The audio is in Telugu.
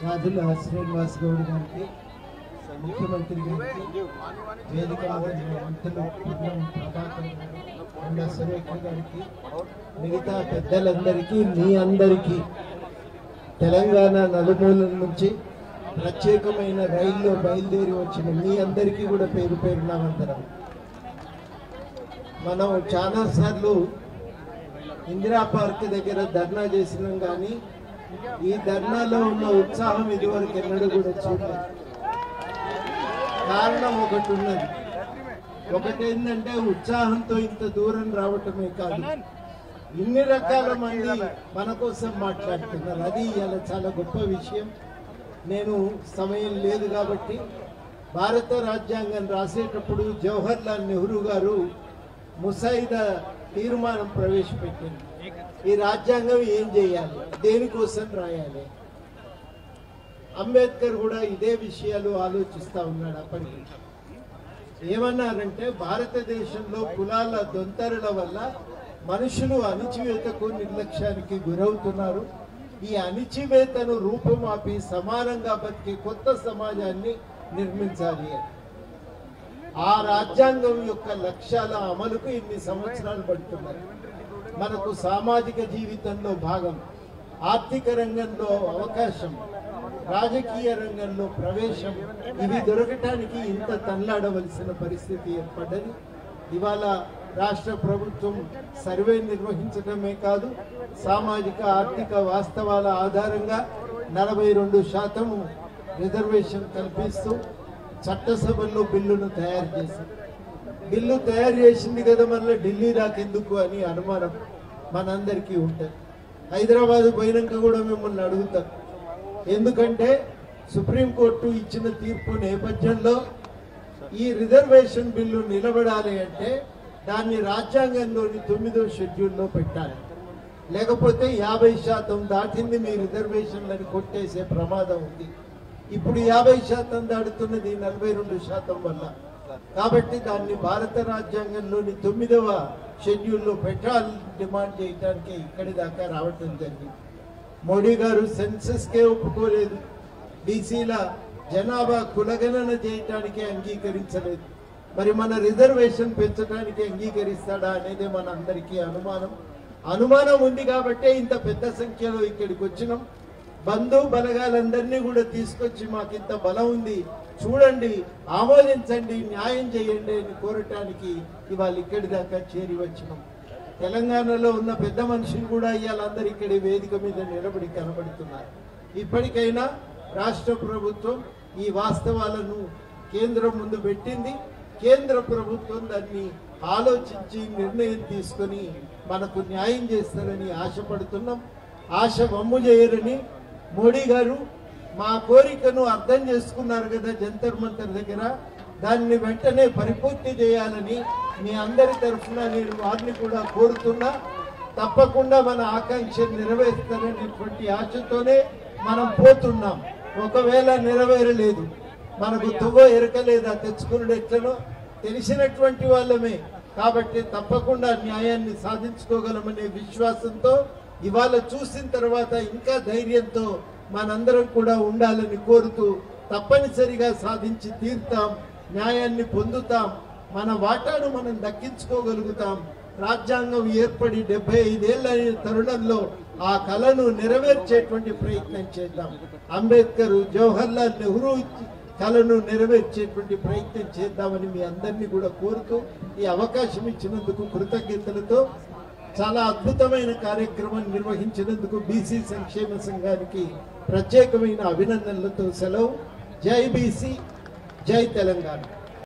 రాజుల శ్రీనివాస్ గౌడ్ గారికి, ముఖ్యమంత్రి గారికి, వేదిక మంత్రులు ప్రభాకర్ గారు, కొండా సురేఖ గారికి, మిగతా పెద్దలందరికీ, మీ అందరికీ తెలంగాణ నలుమూలల నుంచి ప్రత్యేకమైన రైల్లో బయలుదేరి వచ్చిన మీ అందరికీ కూడా పేరు పేరున వందనం. మనం చాలాసార్లు ఇందిరా పార్క్ దగ్గర ధర్నా చేసినాం, కానీ ఈ ధర్నాలో ఉన్న ఉత్సాహం ఇదివరకు ఎన్నడూ కూడా చూడలేదు. కారణం ఒకటి ఉన్నది. ఒకటేంటంటే ఉత్సాహంతో ఇంత దూరం రావటమే కాదు, ఇన్ని రకాల మంది మన కోసం మాట్లాడుతున్నారు. అది ఇలా చాలా గొప్ప విషయం. నేను సమయం లేదు కాబట్టి భారత రాజ్యాంగం రాసేటప్పుడు జవహర్లాల్ నెహ్రూ గారు ముసాయిదా తీర్మానం ప్రవేశపెట్టింది. ఈ రాజ్యాంగం ఏం చేయాలి, దేనికోసం రాయాలి. అంబేద్కర్ కూడా ఇదే విషయాలు ఆలోచిస్తూ ఉన్నాడు. అప్పటికి ఏమన్నారంటే, భారతదేశంలో కులాల దొంతరుల వల్ల మనుషులు అణచివేతకు, నిర్లక్ష్యానికి గురవుతున్నారు. ఈ అణచివేతను రూపుమాపి సమానంగా బతికే కొత్త సమాజాన్ని నిర్మించాలి. ఆ రాజ్యాంగం యొక్క లక్ష్యాల అమలుకు ఇన్ని సంవత్సరాలు పడుతున్నాయి. మనకు సామాజిక జీవితంలో భాగం, ఆర్థిక రంగంలో అవకాశం, రాజకీయ రంగంలో ప్రవేశం, ఇవి దొరకటానికి ఇంత తన్లాడవలసిన పరిస్థితి ఏర్పడ్డది. ఇవాళ రాష్ట్ర ప్రభుత్వం సర్వే నిర్వహించడమే కాదు, సామాజిక ఆర్థిక వాస్తవాల ఆధారంగా 42% రిజర్వేషన్ కల్పిస్తూ చట్టసభల్లో బిల్లును తయారు చేశారు. బిల్లు తయారు చేసింది కదా, మళ్ళీ ఢిల్లీ దాకెందుకు అని అనుమానం మనందరికీ ఉంటుంది. హైదరాబాద్ పోయినాక కూడా మిమ్మల్ని అడుగుతారు. ఎందుకంటే సుప్రీంకోర్టు ఇచ్చిన తీర్పు నేపథ్యంలో ఈ రిజర్వేషన్ బిల్లు నిలబడాలి అంటే దాన్ని రాజ్యాంగంలోని 9వ షెడ్యూల్లో పెట్టాలి. లేకపోతే 50% దాటింది మీ రిజర్వేషన్లను కొట్టేసే ప్రమాదం ఉంది. ఇప్పుడు 50% దాడుతున్నది 42% వల్ల. కాబట్టి దాన్ని భారత రాజ్యాంగంలోని 9వ షెడ్యూల్లో పెట్టాలని డిమాండ్ చేయడానికి ఇక్కడి దాకా రావటం జరిగింది. మోడీ గారు సెన్సస్కే ఒప్పుకోలేదు, బీసీల జనాభా కులగణన చేయటానికి అంగీకరించలేదు. మరి మన రిజర్వేషన్ పెంచడానికి అంగీకరిస్తాడా అనేది మన అందరికీ అనుమానం ఉంది. కాబట్టే ఇంత పెద్ద సంఖ్యలో ఇక్కడికి వచ్చినాం. బంధు బలగాలందరినీ కూడా తీసుకొచ్చి మాకింత బలం ఉంది, చూడండి, ఆమోదించండి, న్యాయం చేయండి అని కోరటానికి ఇవాళ ఇక్కడి దాకా చేరి వచ్చినాం. తెలంగాణలో ఉన్న పెద్ద మనుషులు కూడా ఇవాళ అందరు ఇక్కడి వేదిక మీద నిలబడి కనబడుతున్నారు. ఇప్పటికైనా రాష్ట్ర ప్రభుత్వం ఈ వాస్తవాలను కేంద్రం ముందు పెట్టింది. కేంద్ర ప్రభుత్వం దాన్ని ఆలోచించి నిర్ణయం తీసుకొని మనకు న్యాయం చేస్తారని ఆశపడుతున్నాం. ఆశ వమ్ము చేయరని మోడీ గారు మా కోరికను అర్థం చేసుకున్నారు కదా జంతర్ మంతర్ దగ్గర, దాన్ని వెంటనే పరిపూర్తి చేయాలని మీ అందరి తరఫున నేను వారిని కూడా కోరుతున్నా. తప్పకుండా మన ఆకాంక్ష నెరవేరుస్తారనేటువంటి ఆశతోనే మనం పోతున్నాం. ఒకవేళ నెరవేరలేదు, మనకు తుగో ఎరకలేదా తెచ్చుకున్నాడు ఎట్లనో తెలిసినటువంటి వాళ్ళమే. కాబట్టి తప్పకుండా న్యాయాన్ని సాధించుకోగలమనే విశ్వాసంతో ఇవాళ చూసిన తర్వాత ఇంకా ధైర్యంతో మనందరం కూడా ఉండాలని కోరుతూ, తప్పనిసరిగా సాధించి తీరుతాం, న్యాయాన్ని పొందుతాం, మన వాటాను మనం దక్కించుకోగలుగుతాం. రాజ్యాంగం ఏర్పడి 75 ఏళ్ల తరుణంలో ఆ కళను నెరవేర్చేటువంటి ప్రయత్నం చేద్దాం. అంబేద్కర్, జవహర్లాల్ నెహ్రూ కళను నెరవేర్చేటువంటి ప్రయత్నం చేద్దామని మీ అందరినీ కూడా కోరుతూ, ఈ అవకాశం ఇచ్చినందుకు కృతజ్ఞతలతో, చాలా అద్భుతమైన కార్యక్రమం నిర్వహించినందుకు బీసీ సంక్షేమ సంఘానికి ప్రత్యేకమైన అభినందనలతో సెలవు. జై బీసీ, జై తెలంగాణ.